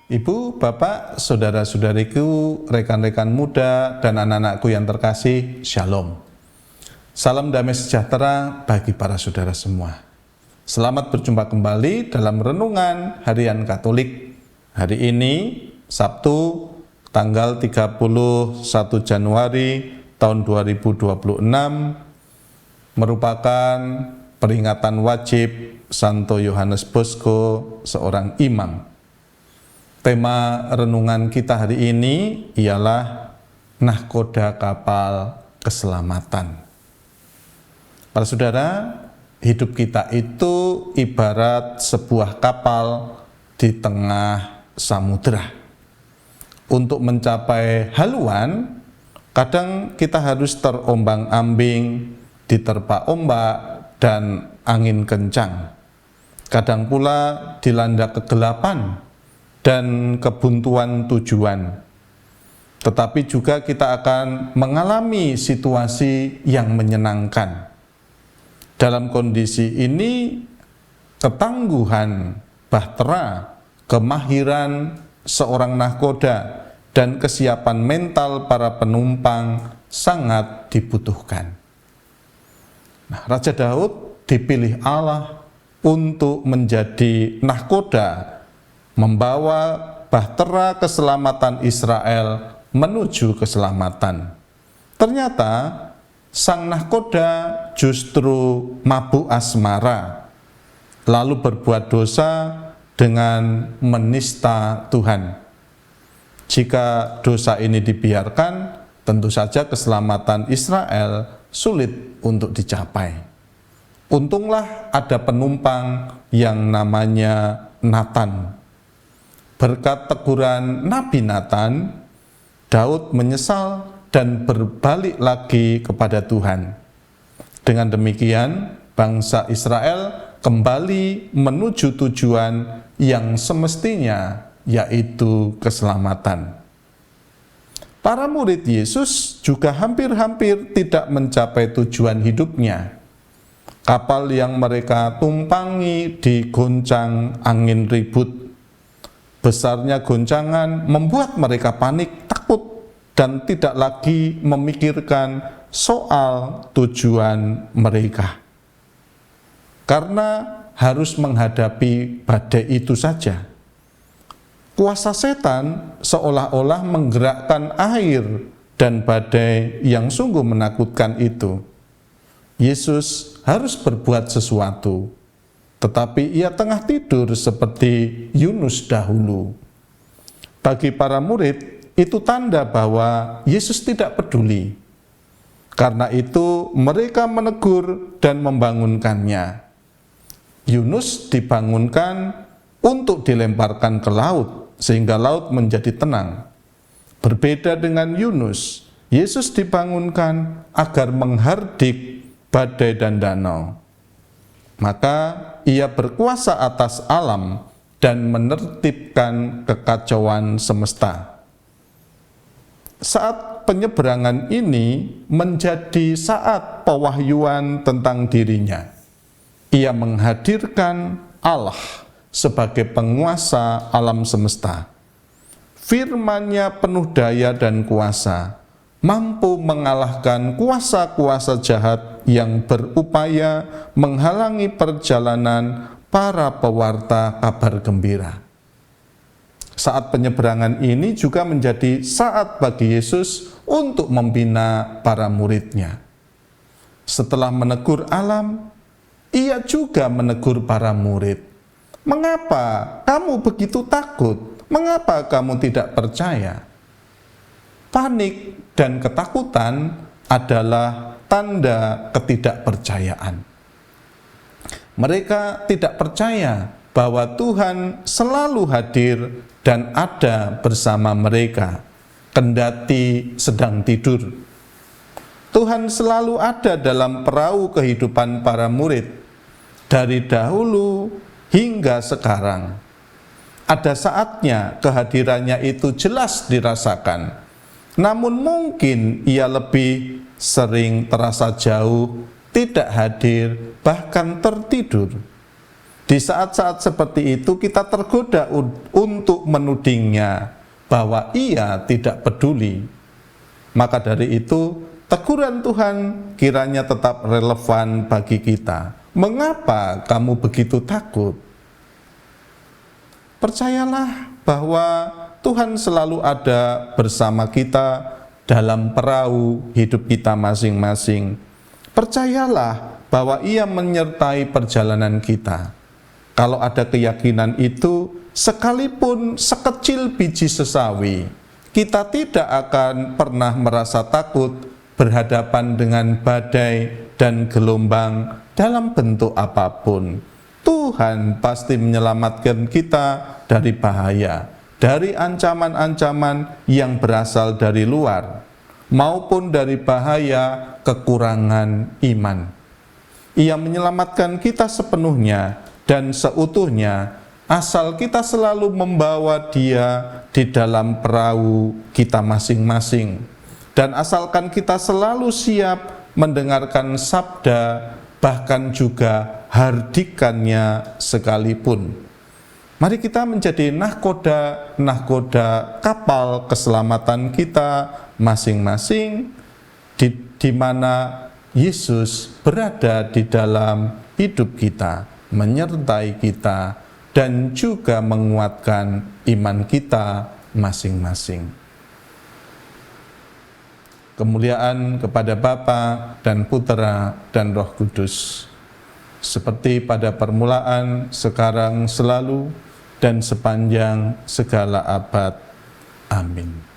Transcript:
Ibu, Bapak, saudara-saudariku, rekan-rekan muda, dan anak-anakku yang terkasih, Shalom. Salam damai sejahtera bagi para saudara semua. Selamat berjumpa kembali dalam Renungan Harian Katolik. Hari ini, Sabtu, tanggal 31 Januari tahun 2026, merupakan peringatan wajib Santo Yohanes Bosco, seorang imam. Tema renungan kita hari ini ialah nahkoda kapal keselamatan. Para saudara, hidup kita itu ibarat sebuah kapal di tengah samudera. Untuk mencapai haluan, kadang kita harus terombang-ambing, diterpa ombak dan angin kencang. Kadang pula dilanda kegelapan dan kebuntuan tujuan. Tetapi juga kita akan mengalami situasi yang menyenangkan. Dalam kondisi ini, ketangguhan, bahtera, kemahiran seorang nahkoda, dan kesiapan mental para penumpang sangat dibutuhkan. Nah, Raja Daud dipilih Allah untuk menjadi nahkoda, membawa bahtera keselamatan Israel menuju keselamatan. Ternyata sang nahkoda justru mabuk asmara, lalu berbuat dosa dengan menista Tuhan. Jika dosa ini dibiarkan, tentu saja keselamatan Israel sulit untuk dicapai. Untunglah ada penumpang yang namanya Natan. Berkat teguran Nabi Natan, Daud menyesal dan berbalik lagi kepada Tuhan. Dengan demikian, bangsa Israel kembali menuju tujuan yang semestinya, yaitu keselamatan. Para murid Yesus juga hampir-hampir tidak mencapai tujuan hidupnya. Kapal yang mereka tumpangi digoncang angin ribut. Besarnya goncangan membuat mereka panik, takut, dan tidak lagi memikirkan soal tujuan mereka. Karena harus menghadapi badai itu saja. Kuasa setan seolah-olah menggerakkan air dan badai yang sungguh menakutkan itu. Yesus harus berbuat sesuatu. Tetapi ia tengah tidur seperti Yunus dahulu. Bagi para murid, itu tanda bahwa Yesus tidak peduli. Karena itu mereka menegur dan membangunkannya. Yunus dibangunkan untuk dilemparkan ke laut, sehingga laut menjadi tenang. Berbeda dengan Yunus, Yesus dibangunkan agar menghardik badai dan danau. Maka ia berkuasa atas alam dan menertibkan kekacauan semesta. Saat penyeberangan ini menjadi saat pewahyuan tentang dirinya. Ia menghadirkan Allah sebagai penguasa alam semesta. Firman-Nya penuh daya dan kuasa, mampu mengalahkan kuasa-kuasa jahat yang berupaya menghalangi perjalanan para pewarta kabar gembira. Saat penyeberangan ini juga menjadi saat bagi Yesus untuk membina para murid-Nya. Setelah menegur alam, ia juga menegur para murid. Mengapa kamu begitu takut? Mengapa kamu tidak percaya? Panik dan ketakutan adalah tanda ketidakpercayaan. Mereka tidak percaya bahwa Tuhan selalu hadir dan ada bersama mereka, kendati sedang tidur. Tuhan selalu ada dalam perahu kehidupan para murid, dari dahulu hingga sekarang. Ada saatnya kehadirannya itu jelas dirasakan, namun mungkin ia lebih sering terasa jauh, tidak hadir, bahkan tertidur. Di saat-saat seperti itu kita tergoda untuk menudingnya bahwa ia tidak peduli. Maka dari itu, teguran Tuhan kiranya tetap relevan bagi kita. Mengapa kamu begitu takut? Percayalah bahwa Tuhan selalu ada bersama kita dalam perahu hidup kita masing-masing. Percayalah bahwa Ia menyertai perjalanan kita. Kalau ada keyakinan itu, sekalipun sekecil biji sesawi, kita tidak akan pernah merasa takut berhadapan dengan badai dan gelombang dalam bentuk apapun. Tuhan pasti menyelamatkan kita dari bahaya, dari ancaman-ancaman yang berasal dari luar, maupun dari bahaya kekurangan iman. Ia menyelamatkan kita sepenuhnya dan seutuhnya, asal kita selalu membawa Dia di dalam perahu kita masing-masing, dan asalkan kita selalu siap mendengarkan sabda, bahkan juga hardikannya sekalipun. Mari kita menjadi nahkoda kapal keselamatan kita masing-masing, di mana Yesus berada di dalam hidup kita, menyertai kita, dan juga menguatkan iman kita masing-masing. Kemuliaan kepada Bapa dan Putera dan Roh Kudus, seperti pada permulaan, sekarang, selalu, dan sepanjang segala abad. Amin.